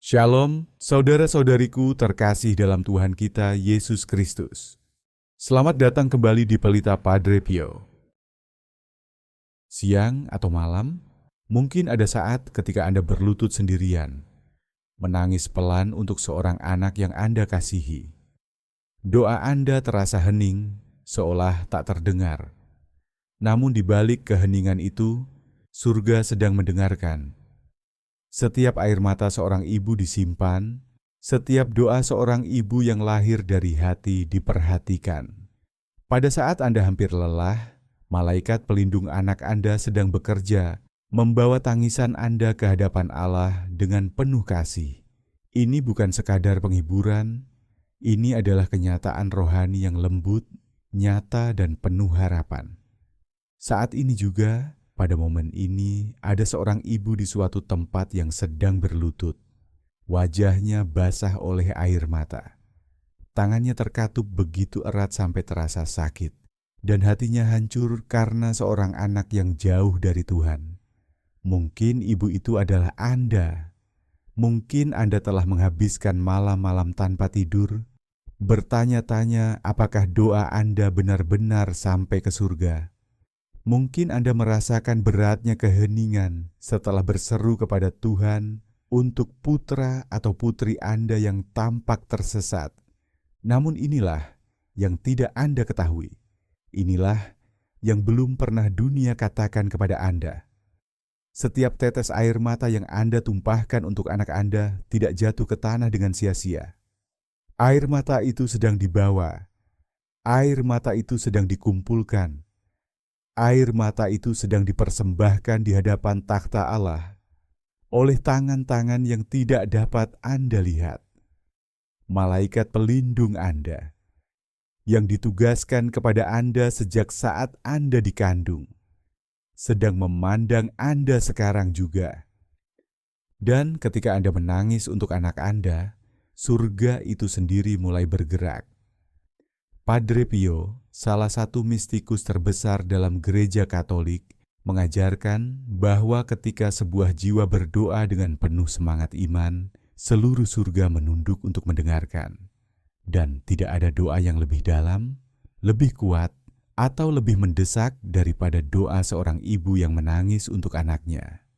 Shalom, saudara-saudariku terkasih dalam Tuhan kita Yesus Kristus. Selamat datang kembali di Pelita Padre Pio. Siang atau malam, mungkin ada saat ketika Anda berlutut sendirian, menangis pelan untuk seorang anak yang Anda kasihi. Doa Anda terasa hening, seolah tak terdengar. Namun di balik keheningan itu, surga sedang mendengarkan. Setiap air mata seorang ibu disimpan, setiap doa seorang ibu yang lahir dari hati diperhatikan. Pada saat Anda hampir lelah, malaikat pelindung anak Anda sedang bekerja, membawa tangisan Anda ke hadapan Allah dengan penuh kasih. Ini bukan sekadar penghiburan, ini adalah kenyataan rohani yang lembut, nyata dan penuh harapan. Saat ini juga, pada momen ini, ada seorang ibu di suatu tempat yang sedang berlutut. Wajahnya basah oleh air mata. Tangannya terkatup begitu erat sampai terasa sakit. Dan hatinya hancur karena seorang anak yang jauh dari Tuhan. Mungkin ibu itu adalah Anda. Mungkin Anda telah menghabiskan malam-malam tanpa tidur, bertanya-tanya apakah doa Anda benar-benar sampai ke surga. Mungkin Anda merasakan beratnya keheningan setelah berseru kepada Tuhan untuk putra atau putri Anda yang tampak tersesat. Namun inilah yang tidak Anda ketahui. Inilah yang belum pernah dunia katakan kepada Anda. Setiap tetes air mata yang Anda tumpahkan untuk anak Anda tidak jatuh ke tanah dengan sia-sia. Air mata itu sedang dibawa. Air mata itu sedang dikumpulkan. Air mata itu sedang dipersembahkan di hadapan takhta Allah oleh tangan-tangan yang tidak dapat Anda lihat. Malaikat pelindung Anda yang ditugaskan kepada Anda sejak saat Anda dikandung sedang memandang Anda sekarang juga. Dan ketika Anda menangis untuk anak Anda, surga itu sendiri mulai bergerak. Padre Pio, salah satu mistikus terbesar dalam gereja Katolik, mengajarkan bahwa ketika sebuah jiwa berdoa dengan penuh semangat iman, seluruh surga menunduk untuk mendengarkan. Dan tidak ada doa yang lebih dalam, lebih kuat, atau lebih mendesak daripada doa seorang ibu yang menangis untuk anaknya.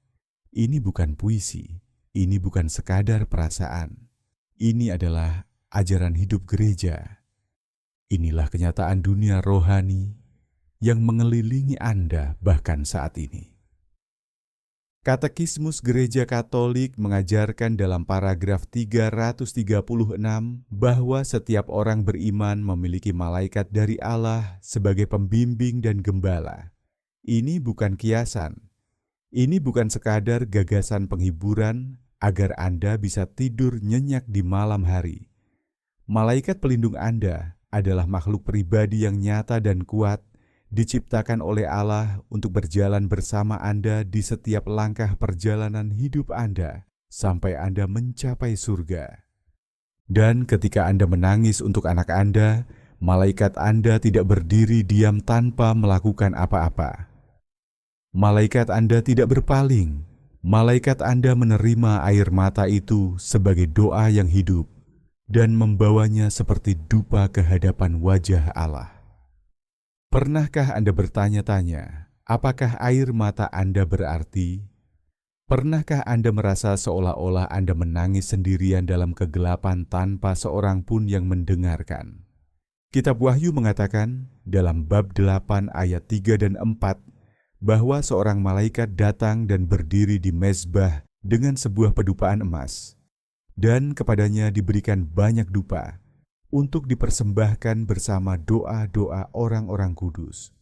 Ini bukan puisi, ini bukan sekadar perasaan. Ini adalah ajaran hidup gereja. Inilah kenyataan dunia rohani yang mengelilingi Anda bahkan saat ini. Katekismus Gereja Katolik mengajarkan dalam paragraf 336 bahwa setiap orang beriman memiliki malaikat dari Allah sebagai pembimbing dan gembala. Ini bukan kiasan. Ini bukan sekadar gagasan penghiburan agar Anda bisa tidur nyenyak di malam hari. Malaikat pelindung Anda adalah makhluk pribadi yang nyata dan kuat, diciptakan oleh Allah untuk berjalan bersama Anda di setiap langkah perjalanan hidup Anda sampai Anda mencapai surga. Dan ketika Anda menangis untuk anak Anda, malaikat Anda tidak berdiri diam tanpa melakukan apa-apa. Malaikat Anda tidak berpaling. Malaikat Anda menerima air mata itu sebagai doa yang hidup dan membawanya seperti dupa ke hadapan wajah Allah. Pernahkah Anda bertanya-tanya, apakah air mata Anda berarti? Pernahkah Anda merasa seolah-olah Anda menangis sendirian dalam kegelapan tanpa seorang pun yang mendengarkan? Kitab Wahyu mengatakan dalam bab 8 ayat 3 dan 4 bahwa seorang malaikat datang dan berdiri di mezbah dengan sebuah pedupaan emas. Dan kepadanya diberikan banyak dupa untuk dipersembahkan bersama doa-doa orang-orang kudus.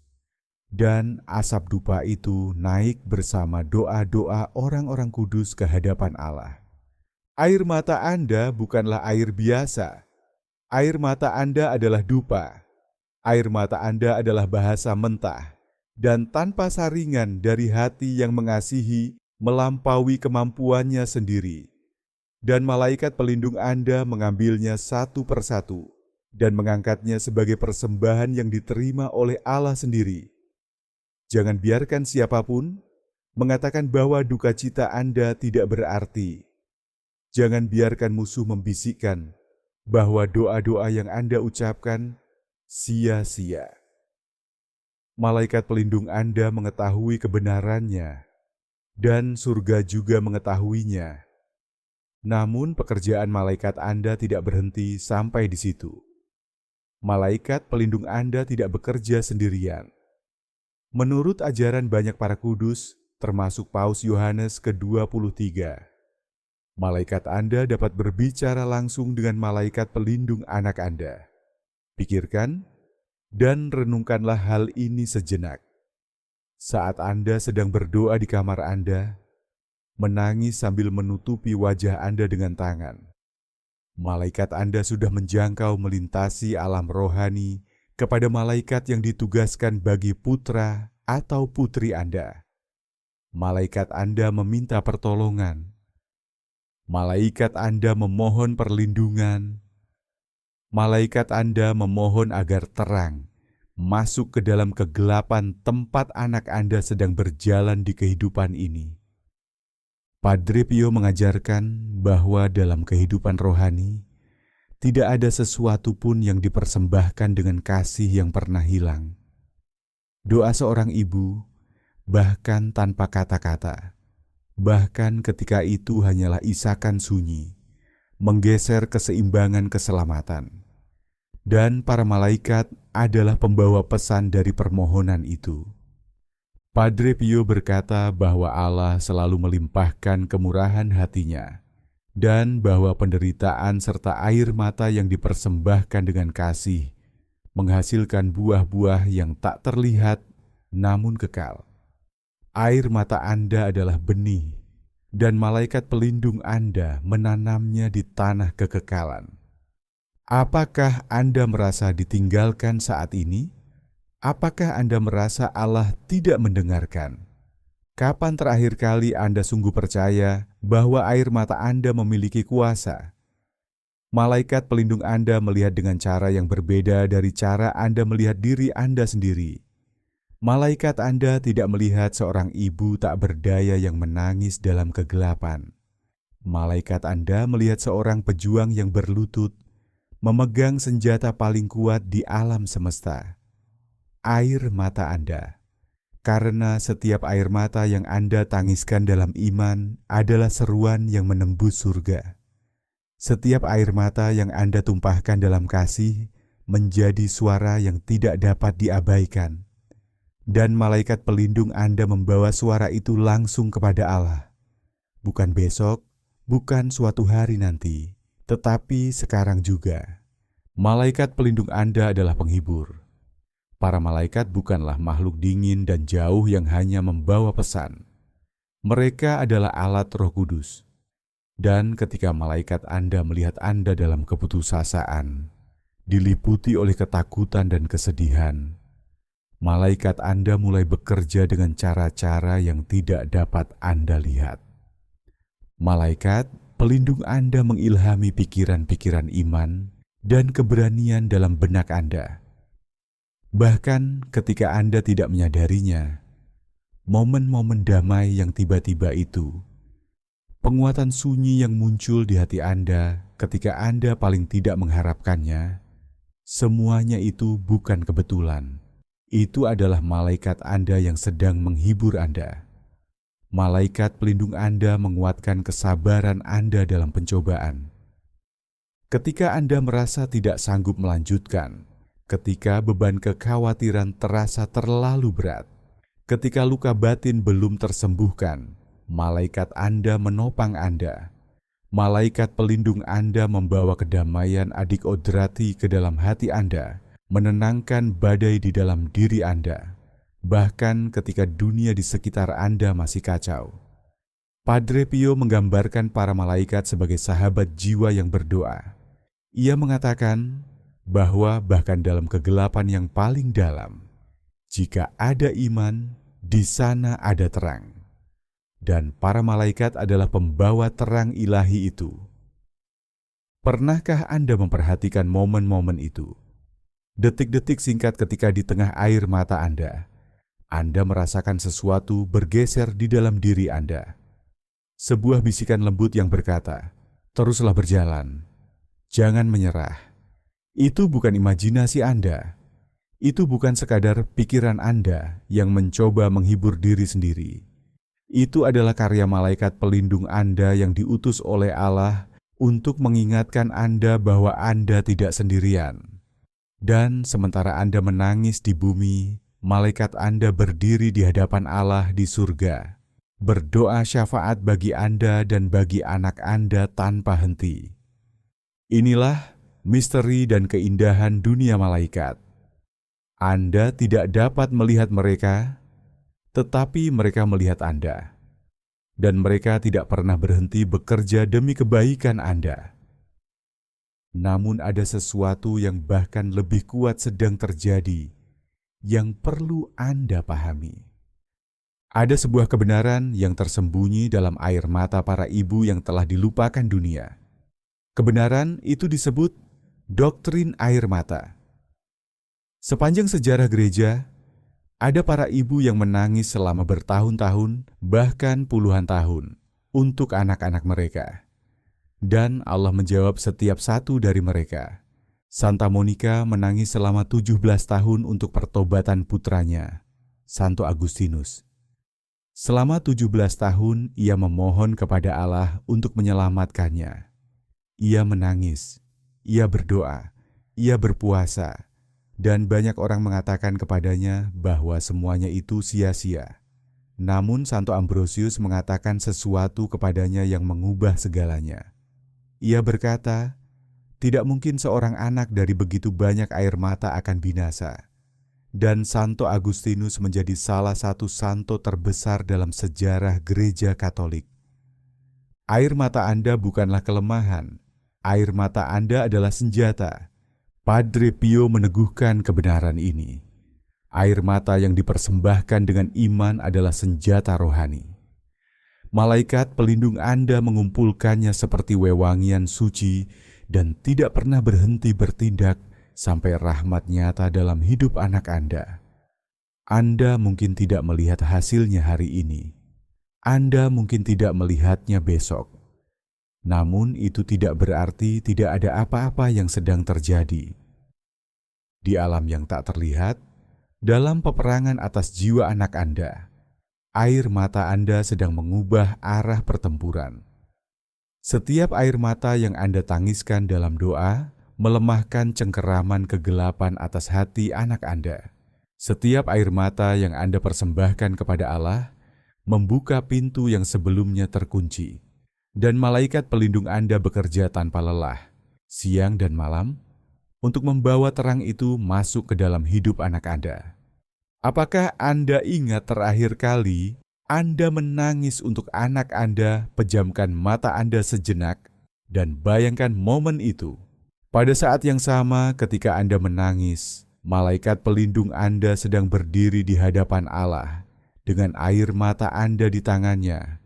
Dan asap dupa itu naik bersama doa-doa orang-orang kudus ke hadapan Allah. Air mata Anda bukanlah air biasa. Air mata Anda adalah dupa. Air mata Anda adalah bahasa mentah dan tanpa saringan dari hati yang mengasihi melampaui kemampuannya sendiri. Dan malaikat pelindung Anda mengambilnya satu persatu dan mengangkatnya sebagai persembahan yang diterima oleh Allah sendiri. Jangan biarkan siapapun mengatakan bahwa duka cita Anda tidak berarti. Jangan biarkan musuh membisikkan bahwa doa-doa yang Anda ucapkan sia-sia. Malaikat pelindung Anda mengetahui kebenarannya, dan surga juga mengetahuinya. Namun pekerjaan malaikat Anda tidak berhenti sampai di situ. Malaikat pelindung Anda tidak bekerja sendirian. Menurut ajaran banyak para kudus, termasuk Paus Yohanes ke-23, malaikat Anda dapat berbicara langsung dengan malaikat pelindung anak Anda. Pikirkan dan renungkanlah hal ini sejenak. Saat Anda sedang berdoa di kamar Anda, menangis sambil menutupi wajah Anda dengan tangan, malaikat Anda sudah menjangkau melintasi alam rohani kepada malaikat yang ditugaskan bagi putra atau putri Anda. Malaikat Anda meminta pertolongan. Malaikat Anda memohon perlindungan. Malaikat Anda memohon agar terang masuk ke dalam kegelapan tempat anak Anda sedang berjalan di kehidupan ini. Padre Pio mengajarkan bahwa dalam kehidupan rohani, tidak ada sesuatu pun yang dipersembahkan dengan kasih yang pernah hilang. Doa seorang ibu, bahkan tanpa kata-kata, bahkan ketika itu hanyalah isakan sunyi, menggeser keseimbangan keselamatan. Dan para malaikat adalah pembawa pesan dari permohonan itu. Padre Pio berkata bahwa Allah selalu melimpahkan kemurahan hatinya, dan bahwa penderitaan serta air mata yang dipersembahkan dengan kasih menghasilkan buah-buah yang tak terlihat namun kekal. Air mata Anda adalah benih, dan malaikat pelindung Anda menanamnya di tanah kekekalan. Apakah Anda merasa ditinggalkan saat ini? Apakah Anda merasa Allah tidak mendengarkan? Kapan terakhir kali Anda sungguh percaya bahwa air mata Anda memiliki kuasa? Malaikat pelindung Anda melihat dengan cara yang berbeda dari cara Anda melihat diri Anda sendiri. Malaikat Anda tidak melihat seorang ibu tak berdaya yang menangis dalam kegelapan. Malaikat Anda melihat seorang pejuang yang berlutut, memegang senjata paling kuat di alam semesta, air mata Anda. Karena setiap air mata yang Anda tangiskan dalam iman adalah seruan yang menembus surga. Setiap air mata yang Anda tumpahkan dalam kasih menjadi suara yang tidak dapat diabaikan. Dan malaikat pelindung Anda membawa suara itu langsung kepada Allah. Bukan besok, bukan suatu hari nanti, tetapi sekarang juga. Malaikat pelindung Anda adalah penghibur. Para malaikat bukanlah makhluk dingin dan jauh yang hanya membawa pesan. Mereka adalah alat Roh Kudus. Dan ketika malaikat Anda melihat Anda dalam keputusasaan, diliputi oleh ketakutan dan kesedihan, malaikat Anda mulai bekerja dengan cara-cara yang tidak dapat Anda lihat. Malaikat pelindung Anda mengilhami pikiran-pikiran iman dan keberanian dalam benak Anda. Bahkan ketika Anda tidak menyadarinya, momen-momen damai yang tiba-tiba itu, penguatan sunyi yang muncul di hati Anda ketika Anda paling tidak mengharapkannya, semuanya itu bukan kebetulan. Itu adalah malaikat Anda yang sedang menghibur Anda. Malaikat pelindung Anda menguatkan kesabaran Anda dalam pencobaan. Ketika Anda merasa tidak sanggup melanjutkan, ketika beban kekhawatiran terasa terlalu berat, ketika luka batin belum tersembuhkan, malaikat Anda menopang Anda. Malaikat pelindung Anda membawa kedamaian adik odrati ke dalam hati Anda, menenangkan badai di dalam diri Anda, bahkan ketika dunia di sekitar Anda masih kacau. Padre Pio menggambarkan para malaikat sebagai sahabat jiwa yang berdoa. Ia mengatakan bahwa bahkan dalam kegelapan yang paling dalam, jika ada iman, di sana ada terang. Dan para malaikat adalah pembawa terang ilahi itu. Pernahkah Anda memperhatikan momen-momen itu? Detik-detik singkat ketika di tengah air mata Anda merasakan sesuatu bergeser di dalam diri Anda. Sebuah bisikan lembut yang berkata, Teruslah berjalan, jangan menyerah. Itu bukan imajinasi Anda. Itu bukan sekadar pikiran Anda yang mencoba menghibur diri sendiri. Itu adalah karya malaikat pelindung Anda yang diutus oleh Allah untuk mengingatkan Anda bahwa Anda tidak sendirian. Dan sementara Anda menangis di bumi, malaikat Anda berdiri di hadapan Allah di surga, berdoa syafaat bagi Anda dan bagi anak Anda tanpa henti. Inilah misteri dan keindahan dunia malaikat. Anda tidak dapat melihat mereka, tetapi mereka melihat Anda. Dan mereka tidak pernah berhenti bekerja demi kebaikan Anda. Namun ada sesuatu yang bahkan lebih kuat sedang terjadi, yang perlu Anda pahami. Ada sebuah kebenaran yang tersembunyi dalam air mata para ibu yang telah dilupakan dunia. Kebenaran itu disebut doktrin air mata. Sepanjang sejarah gereja, ada para ibu yang menangis selama bertahun-tahun, bahkan puluhan tahun, untuk anak-anak mereka. Dan Allah menjawab setiap satu dari mereka. Santa Monica menangis selama 17 tahun untuk pertobatan putranya, Santo Agustinus. Selama 17 tahun, ia memohon kepada Allah untuk menyelamatkannya. Ia menangis, ia berdoa, ia berpuasa, dan banyak orang mengatakan kepadanya bahwa semuanya itu sia-sia. Namun Santo Ambrosius mengatakan sesuatu kepadanya yang mengubah segalanya. Ia berkata, tidak mungkin seorang anak dari begitu banyak air mata akan binasa. Dan Santo Agustinus menjadi salah satu santo terbesar dalam sejarah gereja Katolik. Air mata Anda bukanlah kelemahan. Air mata Anda adalah senjata. Padre Pio meneguhkan kebenaran ini. Air mata yang dipersembahkan dengan iman adalah senjata rohani. Malaikat pelindung Anda mengumpulkannya seperti wewangian suci dan tidak pernah berhenti bertindak sampai rahmat nyata dalam hidup anak Anda. Anda mungkin tidak melihat hasilnya hari ini. Anda mungkin tidak melihatnya besok. Namun itu tidak berarti tidak ada apa-apa yang sedang terjadi. Di alam yang tak terlihat, dalam peperangan atas jiwa anak Anda, air mata Anda sedang mengubah arah pertempuran. Setiap air mata yang Anda tangiskan dalam doa melemahkan cengkeraman kegelapan atas hati anak Anda. Setiap air mata yang Anda persembahkan kepada Allah membuka pintu yang sebelumnya terkunci. Dan malaikat pelindung Anda bekerja tanpa lelah, siang dan malam, untuk membawa terang itu masuk ke dalam hidup anak Anda. Apakah Anda ingat terakhir kali Anda menangis untuk anak Anda? Pejamkan mata Anda sejenak dan bayangkan momen itu. Pada saat yang sama ketika Anda menangis, malaikat pelindung Anda sedang berdiri di hadapan Allah dengan air mata Anda di tangannya,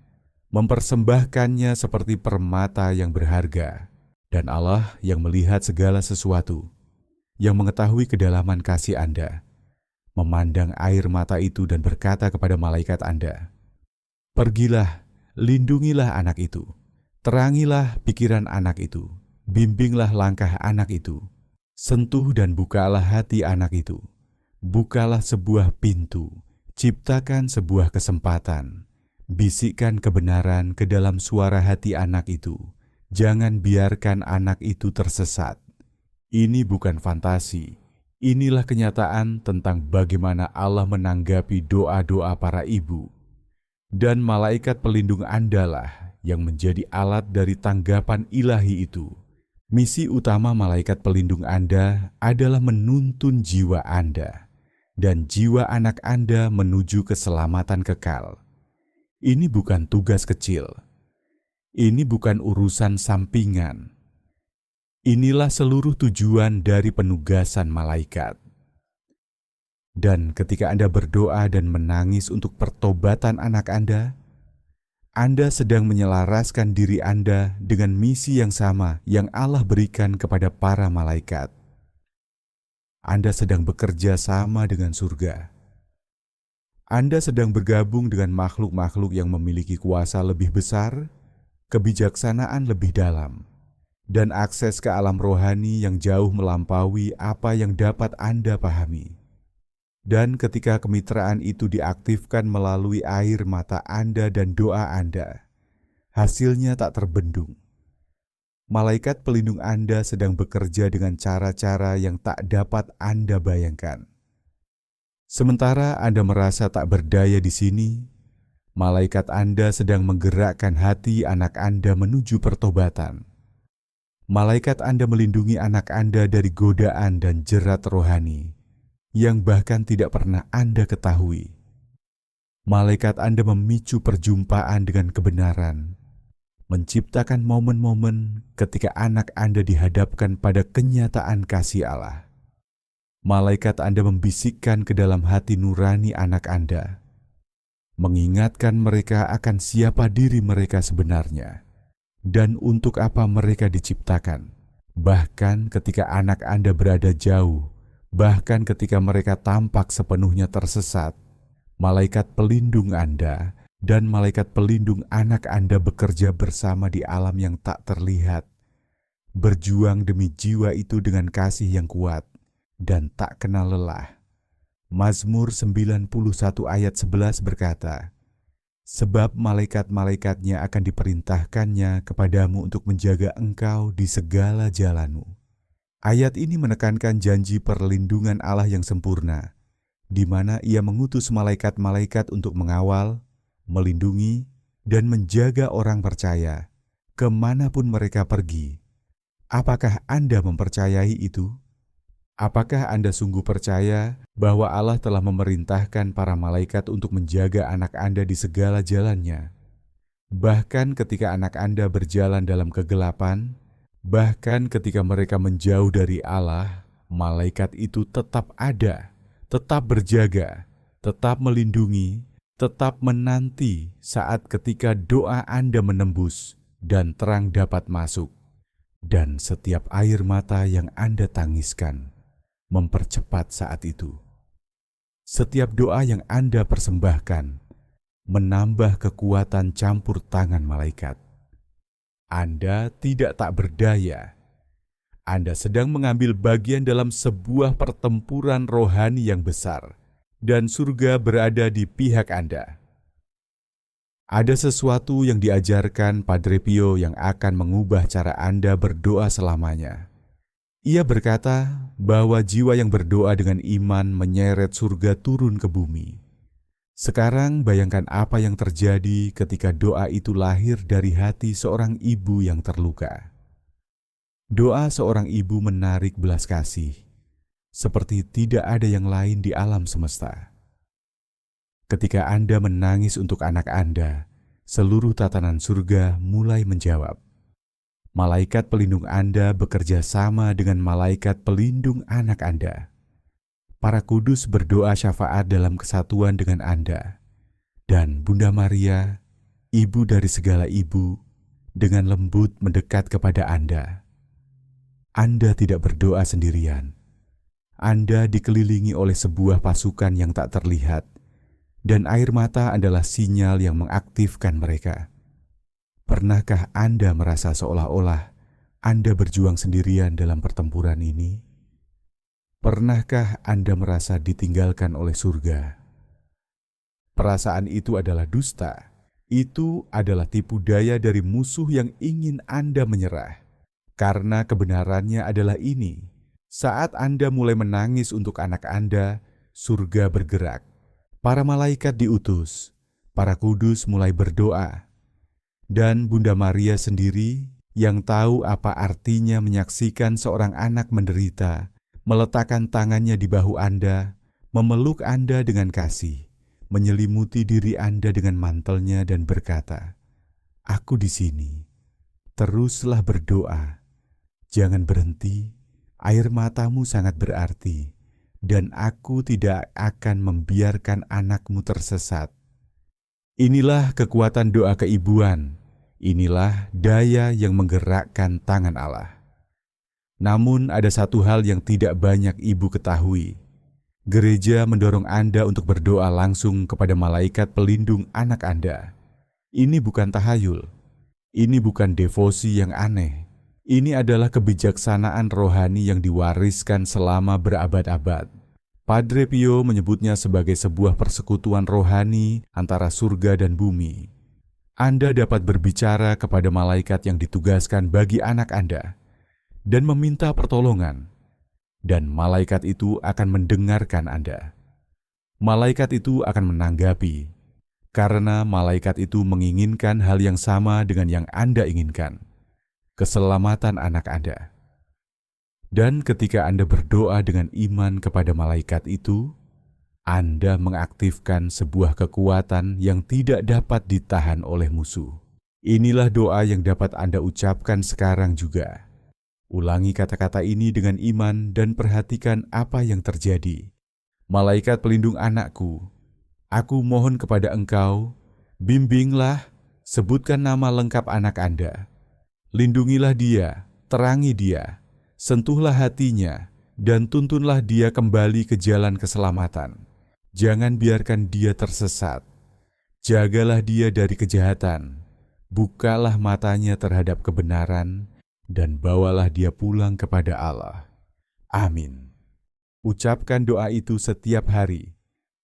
mempersembahkannya seperti permata yang berharga. Dan Allah yang melihat segala sesuatu, yang mengetahui kedalaman kasih Anda, memandang air mata itu dan berkata kepada malaikat Anda, pergilah, lindungilah anak itu, terangilah pikiran anak itu, bimbinglah langkah anak itu, sentuh dan bukalah hati anak itu, bukalah sebuah pintu, ciptakan sebuah kesempatan, bisikkan kebenaran ke dalam suara hati anak itu. Jangan biarkan anak itu tersesat. Ini bukan fantasi. Inilah kenyataan tentang bagaimana Allah menanggapi doa-doa para ibu. Dan malaikat pelindung Anda lah yang menjadi alat dari tanggapan ilahi itu. Misi utama malaikat pelindung Anda adalah menuntun jiwa Anda dan jiwa anak Anda menuju keselamatan kekal. Ini bukan tugas kecil. Ini bukan urusan sampingan. Inilah seluruh tujuan dari penugasan malaikat. Dan ketika Anda berdoa dan menangis untuk pertobatan anak Anda sedang menyelaraskan diri Anda dengan misi yang sama yang Allah berikan kepada para malaikat. Anda sedang bekerja sama dengan surga. Anda sedang bergabung dengan makhluk-makhluk yang memiliki kuasa lebih besar kebijaksanaan lebih dalam, dan akses ke alam rohani yang jauh melampaui apa yang dapat Anda pahami. Dan ketika kemitraan itu diaktifkan melalui air mata Anda dan doa Anda, hasilnya tak terbendung. Malaikat pelindung Anda sedang bekerja dengan cara-cara yang tak dapat Anda bayangkan. Sementara Anda merasa tak berdaya di sini, malaikat Anda sedang menggerakkan hati anak Anda menuju pertobatan. Malaikat Anda melindungi anak Anda dari godaan dan jerat rohani yang bahkan tidak pernah Anda ketahui. Malaikat Anda memicu perjumpaan dengan kebenaran, menciptakan momen-momen ketika anak Anda dihadapkan pada kenyataan kasih Allah. Malaikat Anda membisikkan ke dalam hati nurani anak Anda, mengingatkan mereka akan siapa diri mereka sebenarnya dan untuk apa mereka diciptakan. Bahkan ketika anak Anda berada jauh, bahkan ketika mereka tampak sepenuhnya tersesat, malaikat pelindung Anda dan malaikat pelindung anak Anda bekerja bersama di alam yang tak terlihat, berjuang demi jiwa itu dengan kasih yang kuat dan tak kenal lelah. Mazmur 91 ayat 11 berkata, "Sebab malaikat-malaikatnya akan diperintahkannya kepadamu untuk menjaga engkau di segala jalanmu." Ayat ini menekankan janji perlindungan Allah yang sempurna, di mana Ia mengutus malaikat-malaikat untuk mengawal, melindungi, dan menjaga orang percaya kemanapun mereka pergi. Apakah Anda mempercayai itu? Apakah Anda sungguh percaya bahwa Allah telah memerintahkan para malaikat untuk menjaga anak Anda di segala jalannya? Bahkan ketika anak Anda berjalan dalam kegelapan, bahkan ketika mereka menjauh dari Allah, malaikat itu tetap ada, tetap berjaga, tetap melindungi, tetap menanti saat ketika doa Anda menembus dan terang dapat masuk, dan setiap air mata yang Anda tangiskan mempercepat saat itu. Setiap doa yang Anda persembahkan menambah kekuatan campur tangan malaikat. Anda tidak tak berdaya. Anda sedang mengambil bagian dalam sebuah pertempuran rohani yang besar, dan surga berada di pihak Anda. Ada sesuatu yang diajarkan Padre Pio yang akan mengubah cara Anda berdoa selamanya. Ia berkata bahwa jiwa yang berdoa dengan iman menyeret surga turun ke bumi. Sekarang bayangkan apa yang terjadi ketika doa itu lahir dari hati seorang ibu yang terluka. Doa seorang ibu menarik belas kasih, seperti tidak ada yang lain di alam semesta. Ketika Anda menangis untuk anak Anda, seluruh tatanan surga mulai menjawab. Malaikat pelindung Anda bekerja sama dengan malaikat pelindung anak Anda. Para kudus berdoa syafaat dalam kesatuan dengan Anda. Dan Bunda Maria, ibu dari segala ibu, dengan lembut mendekat kepada Anda. Anda tidak berdoa sendirian. Anda dikelilingi oleh sebuah pasukan yang tak terlihat, dan air mata adalah sinyal yang mengaktifkan mereka. Pernahkah Anda merasa seolah-olah Anda berjuang sendirian dalam pertempuran ini? Pernahkah Anda merasa ditinggalkan oleh surga? Perasaan itu adalah dusta. Itu adalah tipu daya dari musuh yang ingin Anda menyerah. Karena kebenarannya adalah ini. Saat Anda mulai menangis untuk anak Anda, surga bergerak. Para malaikat diutus. Para kudus mulai berdoa. Dan Bunda Maria sendiri yang tahu apa artinya menyaksikan seorang anak menderita, meletakkan tangannya di bahu Anda, memeluk Anda dengan kasih, menyelimuti diri Anda dengan mantelnya dan berkata, "Aku di sini, teruslah berdoa, jangan berhenti, air matamu sangat berarti, dan aku tidak akan membiarkan anakmu tersesat." Inilah kekuatan doa keibuan. Inilah daya yang menggerakkan tangan Allah. Namun ada satu hal yang tidak banyak ibu ketahui. Gereja mendorong Anda untuk berdoa langsung kepada malaikat pelindung anak Anda. Ini bukan tahayul. Ini bukan devosi yang aneh. Ini adalah kebijaksanaan rohani yang diwariskan selama berabad-abad. Padre Pio menyebutnya sebagai sebuah persekutuan rohani antara surga dan bumi. Anda dapat berbicara kepada malaikat yang ditugaskan bagi anak Anda dan meminta pertolongan, dan malaikat itu akan mendengarkan Anda. Malaikat itu akan menanggapi, karena malaikat itu menginginkan hal yang sama dengan yang Anda inginkan, keselamatan anak Anda. Dan ketika Anda berdoa dengan iman kepada malaikat itu, Anda mengaktifkan sebuah kekuatan yang tidak dapat ditahan oleh musuh. Inilah doa yang dapat Anda ucapkan sekarang juga. Ulangi kata-kata ini dengan iman dan perhatikan apa yang terjadi. Malaikat pelindung anakku, aku mohon kepada Engkau, bimbinglah, sebutkan nama lengkap anak Anda. Lindungilah dia, terangi dia, sentuhlah hatinya, dan tuntunlah dia kembali ke jalan keselamatan. Jangan biarkan dia tersesat. Jagalah dia dari kejahatan. Bukalah matanya terhadap kebenaran, dan bawalah dia pulang kepada Allah. Amin. Ucapkan doa itu setiap hari.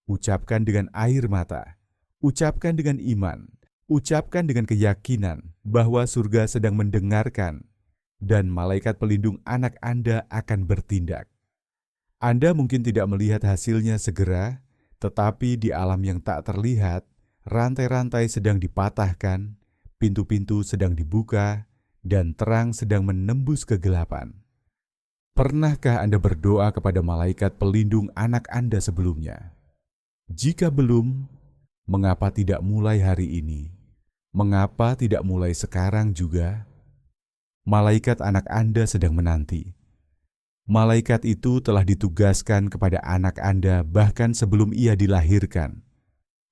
Ucapkan dengan air mata. Ucapkan dengan iman. Ucapkan dengan keyakinan bahwa surga sedang mendengarkan, dan malaikat pelindung anak Anda akan bertindak. Anda mungkin tidak melihat hasilnya segera, tetapi di alam yang tak terlihat, rantai-rantai sedang dipatahkan, pintu-pintu sedang dibuka, dan terang sedang menembus kegelapan. Pernahkah Anda berdoa kepada malaikat pelindung anak Anda sebelumnya? Jika belum, mengapa tidak mulai hari ini? Mengapa tidak mulai sekarang juga? Malaikat anak Anda sedang menanti. Malaikat itu telah ditugaskan kepada anak Anda bahkan sebelum ia dilahirkan.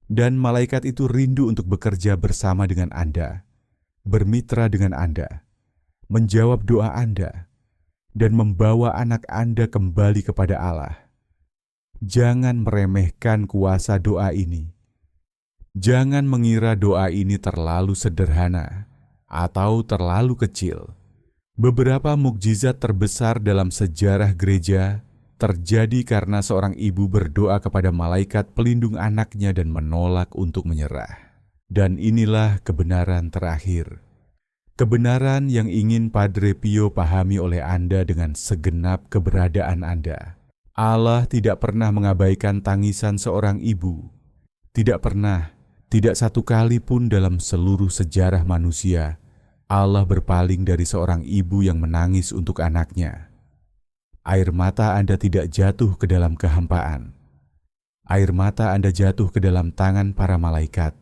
Dan malaikat itu rindu untuk bekerja bersama dengan Anda, bermitra dengan Anda, menjawab doa Anda, dan membawa anak Anda kembali kepada Allah. Jangan meremehkan kuasa doa ini. Jangan mengira doa ini terlalu sederhana atau terlalu kecil. Beberapa mukjizat terbesar dalam sejarah gereja terjadi karena seorang ibu berdoa kepada malaikat pelindung anaknya dan menolak untuk menyerah. Dan inilah kebenaran terakhir. Kebenaran yang ingin Padre Pio pahami oleh Anda dengan segenap keberadaan Anda. Allah tidak pernah mengabaikan tangisan seorang ibu. Tidak pernah, tidak satu kali pun dalam seluruh sejarah manusia, Allah berpaling dari seorang ibu yang menangis untuk anaknya. Air mata Anda tidak jatuh ke dalam kehampaan. Air mata Anda jatuh ke dalam tangan para malaikat.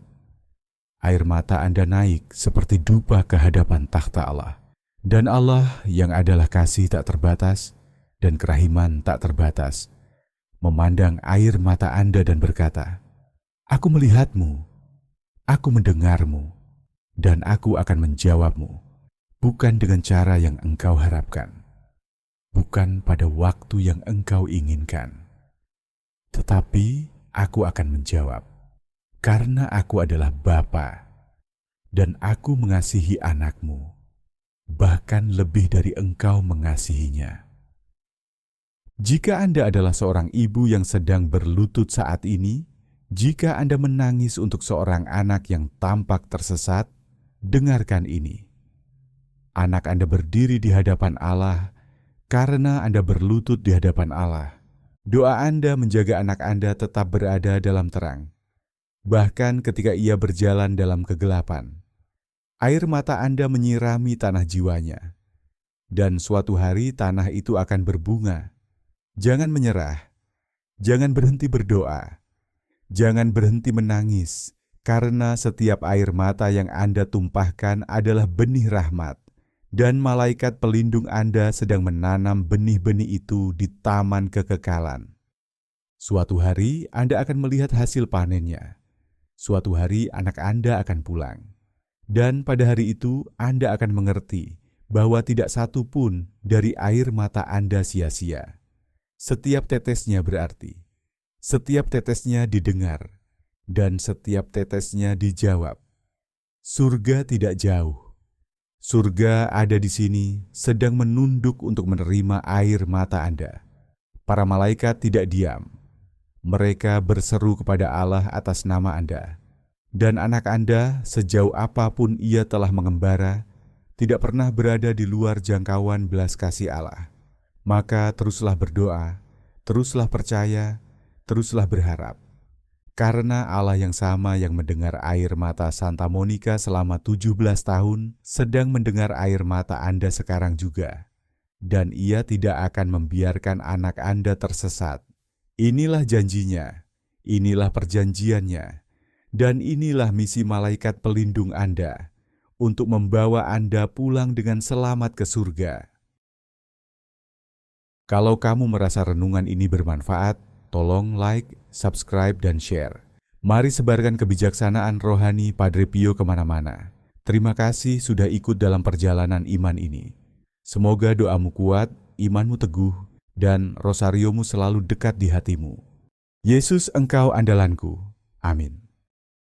Air mata Anda naik seperti dupa ke hadapan takhta Allah. Dan Allah yang adalah kasih tak terbatas dan kerahiman tak terbatas, memandang air mata Anda dan berkata, "Aku melihatmu, aku mendengarmu, dan aku akan menjawabmu, bukan dengan cara yang engkau harapkan, bukan pada waktu yang engkau inginkan. Tetapi aku akan menjawab, karena aku adalah Bapa, dan aku mengasihi anakmu, bahkan lebih dari engkau mengasihinya." Jika Anda adalah seorang ibu yang sedang berlutut saat ini, jika Anda menangis untuk seorang anak yang tampak tersesat, dengarkan ini. Anak Anda berdiri di hadapan Allah karena Anda berlutut di hadapan Allah. Doa Anda menjaga anak Anda tetap berada dalam terang, bahkan ketika ia berjalan dalam kegelapan. Air mata Anda menyirami tanah jiwanya, dan suatu hari tanah itu akan berbunga. Jangan menyerah, jangan berhenti berdoa, jangan berhenti menangis, karena setiap air mata yang Anda tumpahkan adalah benih rahmat, dan malaikat pelindung Anda sedang menanam benih-benih itu di taman kekekalan. Suatu hari Anda akan melihat hasil panennya. Suatu hari anak Anda akan pulang. Dan pada hari itu Anda akan mengerti bahwa tidak satu pun dari air mata Anda sia-sia. Setiap tetesnya berarti. Setiap tetesnya didengar. Dan setiap tetesnya dijawab. Surga tidak jauh. Surga ada di sini, sedang menunduk untuk menerima air mata Anda. Para malaikat tidak diam. Mereka berseru kepada Allah atas nama Anda. Dan anak Anda, sejauh apapun ia telah mengembara, tidak pernah berada di luar jangkauan belas kasih Allah. Maka teruslah berdoa, teruslah percaya, teruslah berharap. Karena Allah yang sama yang mendengar air mata Santa Monica selama 17 tahun, sedang mendengar air mata Anda sekarang juga. Dan ia tidak akan membiarkan anak Anda tersesat. Inilah janjinya, inilah perjanjiannya, dan inilah misi malaikat pelindung Anda, untuk membawa Anda pulang dengan selamat ke surga. Kalau kamu merasa renungan ini bermanfaat, tolong like, subscribe, dan share. Mari sebarkan kebijaksanaan rohani Padre Pio kemana-mana. Terima kasih sudah ikut dalam perjalanan iman ini. Semoga doamu kuat, imanmu teguh, dan rosariomu selalu dekat di hatimu. Yesus engkau andalanku. Amin.